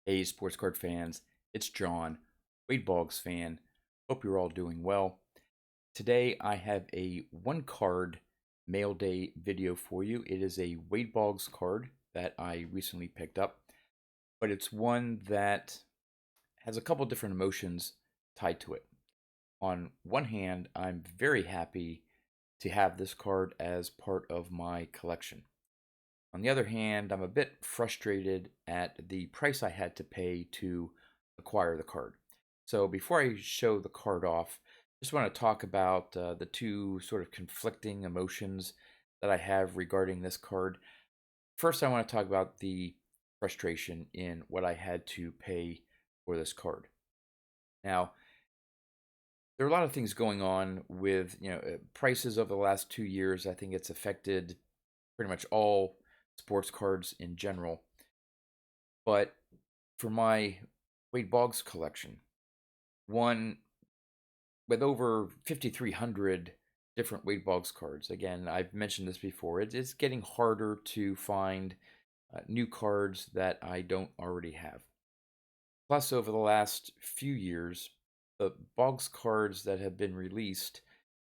Hey, sports card fans, it's John, Wade Boggs fan. Hope you're all doing well. Today I have a one card mail day video for you. It is a Wade Boggs card that I recently picked up, but it's one that has a couple different emotions tied to it. On one hand, I'm very happy to have this card as part of my collection. On the other hand, I'm a bit frustrated at the price I had to pay to acquire the card. So before I show the card off, I just want to talk about the two sort of conflicting emotions that I have regarding this card. First, I want to talk about the frustration in what I had to pay for this card. Now, there are a lot of things going on with prices over the last 2 years. I think it's affected pretty much all sports cards in general. But for my Wade Boggs collection, one with over 5,300 different Wade Boggs cards. Again, I've mentioned this before. It's getting harder to find new cards that I don't already have. Plus, over the last few years, the Boggs cards that have been released,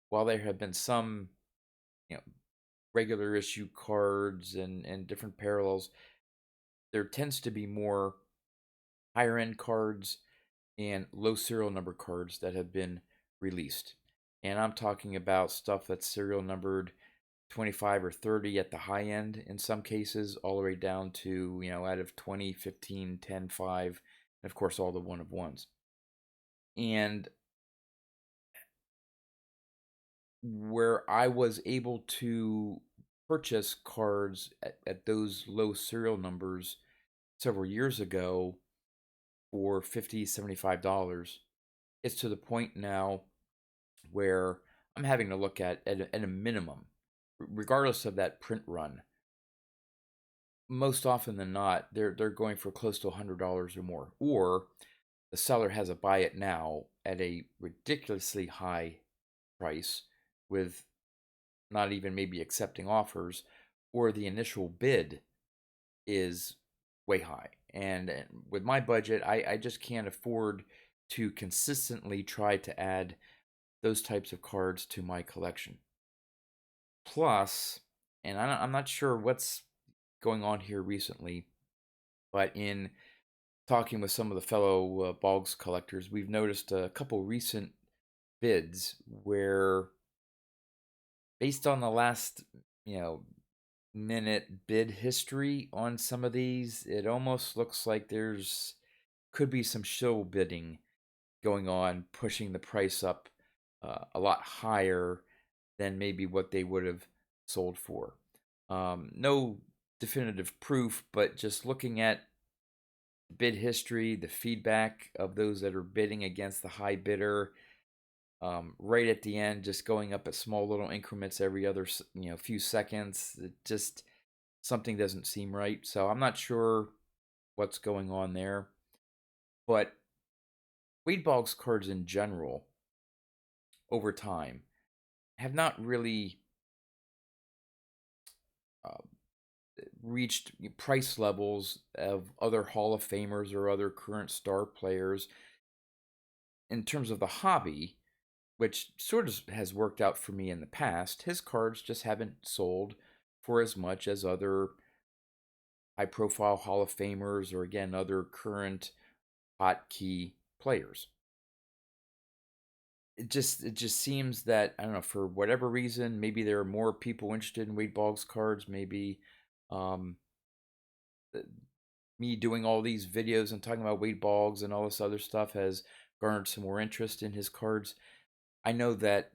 while there have been some, you know, regular issue cards and different parallels, there tends to be more higher end cards and low serial number cards that have been released. And I'm talking about stuff that's serial numbered 25 or 30 at the high end in some cases, all the way down to, out of 20, 15, 10, 5, and of course all the one of ones. And where I was able to purchase cards at those low serial numbers several years ago for $50, $75, it's to the point now where I'm having to look at a minimum, regardless of that print run. Most often than not, they're going for close to $100 or more, or the seller has a buy it now at a ridiculously high price, with not even maybe accepting offers, or the initial bid is way high. And with my budget, I just can't afford to consistently try to add those types of cards to my collection. Plus, and I'm not sure what's going on here recently, but in talking with some of the fellow Boggs collectors, we've noticed a couple recent bids where, based on the last, you know, minute bid history on some of these, it almost looks like there's could be some show bidding going on, pushing the price up a lot higher than maybe what they would have sold for. No definitive proof, but just looking at bid history, the feedback of those that are bidding against the high bidder, right at the end, just going up at small little increments every other few seconds. It just something doesn't seem right. So I'm not sure what's going on there, but Wade Boggs cards in general over time have not really uh, reached price levels of other Hall of Famers or other current star players in terms of the hobby, which sort of has worked out for me in the past. His cards just haven't sold for as much as other high profile Hall of Famers, or again, other current hot key players. It just seems that, I don't know, for whatever reason, maybe there are more people interested in Wade Boggs cards. Maybe um, me doing all these videos and talking about Wade Boggs and all this other stuff has garnered some more interest in his cards. I know that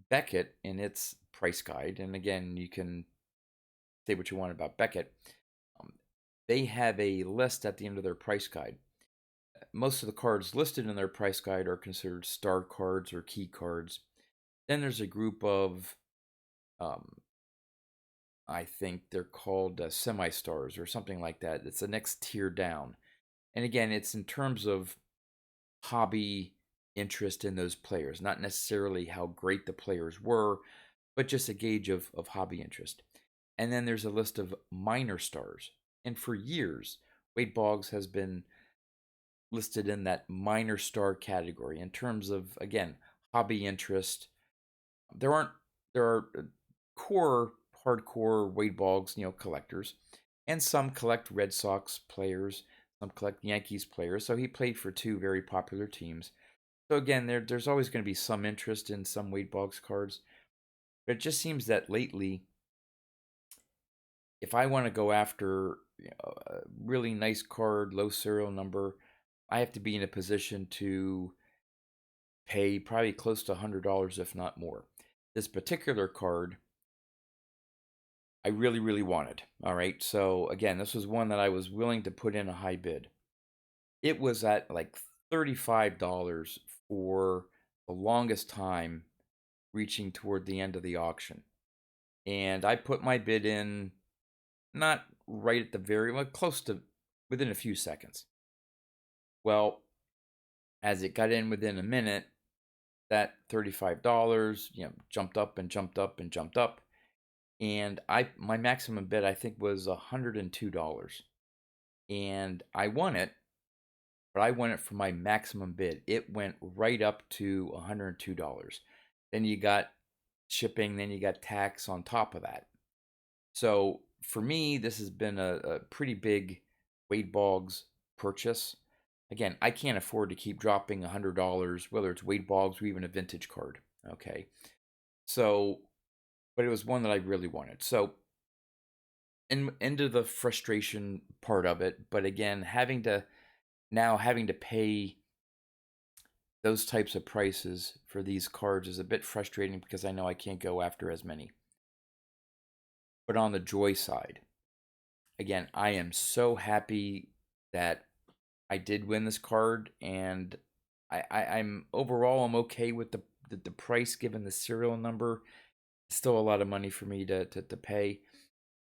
Beckett, in its price guide, and again, you can say what you want about Beckett, um, they have a list at the end of their price guide. Most of the cards listed in their price guide are considered star cards or key cards. Then there's a group of, um, I think they're called semi-stars or something like that. It's the next tier down. And again, it's in terms of hobby interest in those players, not necessarily how great the players were, but just a gauge of hobby interest. And then there's a list of minor stars. And for years, Wade Boggs has been listed in that minor star category in terms of, again, hobby interest. There aren't there are core hardcore Wade Boggs, collectors, and some collect Red Sox players, some collect Yankees players. So he played for two very popular teams. So again, there's always going to be some interest in some Wade Boggs cards, but it just seems that lately, if I want to go after a really nice card, low serial number, I have to be in a position to pay probably close to $100, if not more. This particular card, I really, really wanted. All right. So again, this was one that I was willing to put in a high bid. It was at like $35 for the longest time, reaching toward the end of the auction. And I put my bid in not right at the very, well, close to within a few seconds. Well, as it got in within a minute, that $35, jumped up and jumped up and jumped up. And my maximum bid, I think, was $102. And I won it, but I won it for my maximum bid. It went right up to $102. Then you got shipping, then you got tax on top of that. So for me, this has been a pretty big Wade Boggs purchase. Again, I can't afford to keep dropping $100, whether it's Wade Boggs or even a vintage card. Okay. So, but it was one that I really wanted. So, into the frustration part of it, but again, having to pay those types of prices for these cards is a bit frustrating because I know I can't go after as many. But on the joy side, again, I am so happy that I did win this card, and I'm overall I'm okay with the price given the serial number. It's still a lot of money for me to pay,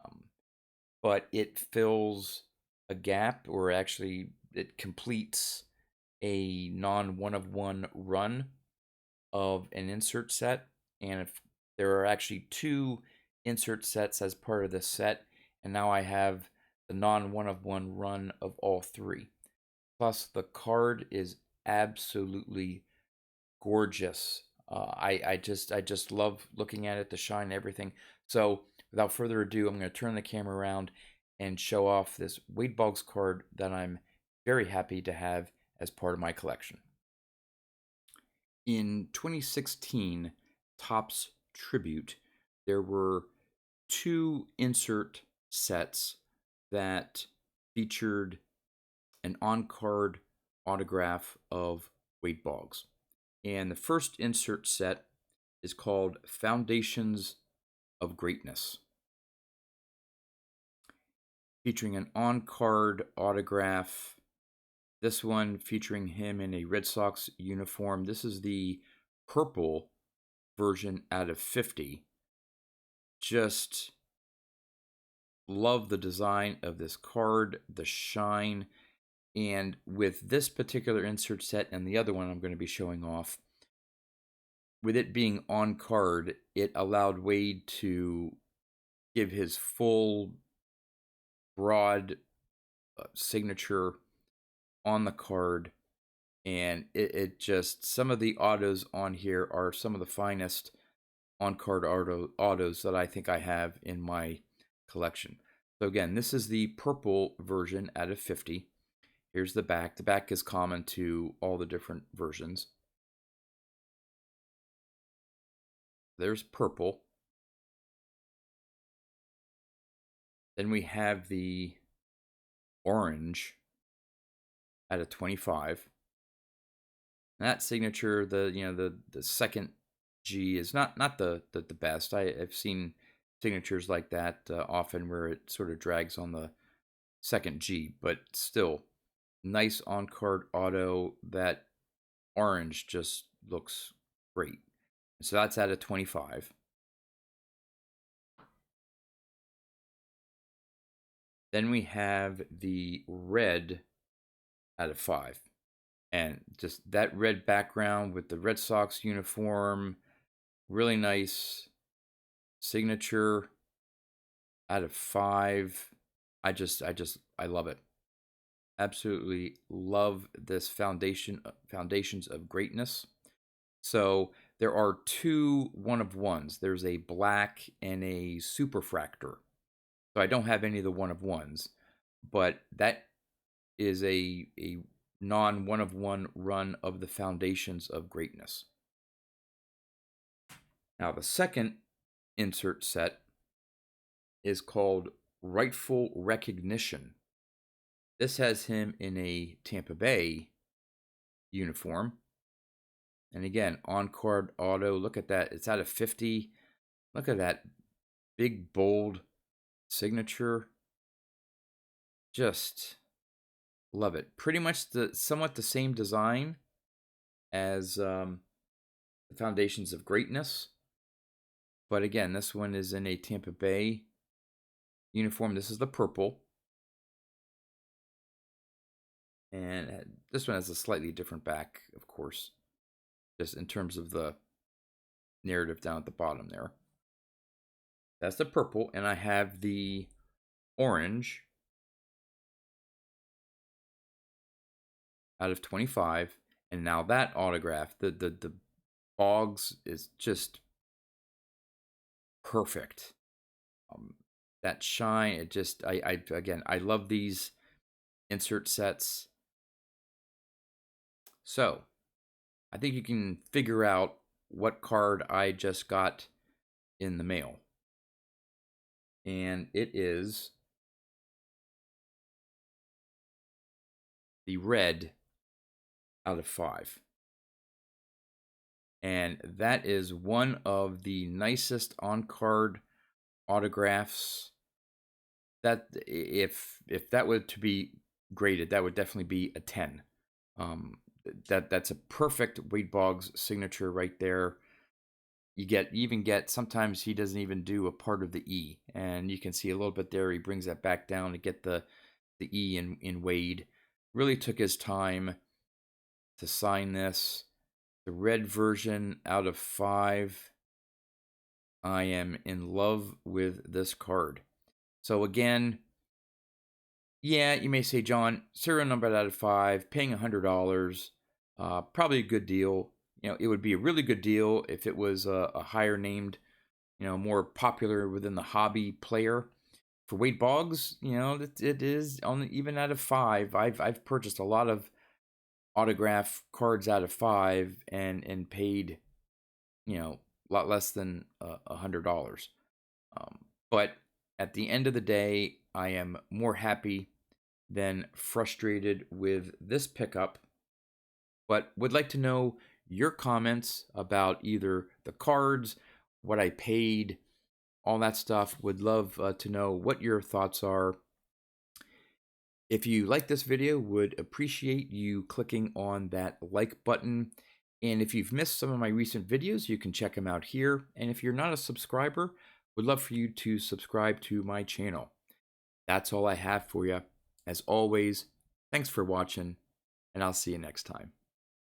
um, but it fills a gap, or actually it completes a non one of one run of an insert set. And if there are actually two insert sets as part of this set, and now I have the non one of one run of all three. Plus, the card is absolutely gorgeous. I just love looking at it, the shine, everything. So, without further ado, I'm going to turn the camera around and show off this Wade Boggs card that I'm very happy to have as part of my collection. In 2016, Topps Tribute, there were two insert sets that featured an on-card autograph of Wade Boggs. And the first insert set is called Foundations of Greatness, featuring an on-card autograph. This one featuring him in a Red Sox uniform. This is the purple version out of 50. Just love the design of this card, the shine. And with this particular insert set and the other one I'm going to be showing off, with it being on card, it allowed Wade to give his full broad signature on the card. And it just, some of the autos on here are some of the finest on card autos that I think I have in my collection. So again, this is the purple version out of 50. Here's the back. The back is common to all the different versions. There's purple. Then we have the orange out of 25. And that signature, the second G is not the best. I've seen signatures like that often where it sort of drags on the second G, but still nice on card auto. That orange just looks great. So that's out of 25. Then we have the red out of 5. And just that red background with the Red Sox uniform, really nice signature out of 5. I love it. Absolutely love this Foundations of Greatness. So there are two one of ones. There's a black and a superfractor. So I don't have any of the one of ones, but that is a non one of one run of the Foundations of Greatness. Now the second insert set is called Rightful Recognition. This has him in a Tampa Bay uniform. And again, on card auto. Look at that. It's out of 50. Look at that big, bold signature. Just love it. Pretty much somewhat the same design as the Foundations of Greatness. But again, this one is in a Tampa Bay uniform. This is the purple. And this one has a slightly different back, of course, just in terms of the narrative down at the bottom there. That's the purple, and I have the orange out of 25. And now that autograph, the Boggs is just perfect. That shine, it just, again, I love these insert sets. So I think you can figure out what card I just got in the mail. And it is the red out of 5. And that is one of the nicest on-card autographs. That if that were to be graded, that would definitely be a 10. That's a perfect Wade Boggs signature right there. You even get sometimes he doesn't even do a part of the E, and you can see a little bit there. He brings that back down to get the E in Wade. Really took his time to sign this. The red version out of 5. I am in love with this card. So again, yeah, you may say, John, serial number out of 5, paying $100, probably a good deal. You know, it would be a really good deal if it was a higher named, you know, more popular within the hobby player. For Wade Boggs, you know, it is on even out of 5. I've purchased a lot of autograph cards out of 5 and paid, you know, a lot less than $100. But at the end of the day, I am more happy than frustrated with this pickup, but would like to know your comments about either the cards, what I paid, all that stuff. Would love to know what your thoughts are. If you like this video, would appreciate you clicking on that like button. And if you've missed some of my recent videos, you can check them out here. And if you're not a subscriber, would love for you to subscribe to my channel. That's all I have for you. As always, thanks for watching, and I'll see you next time.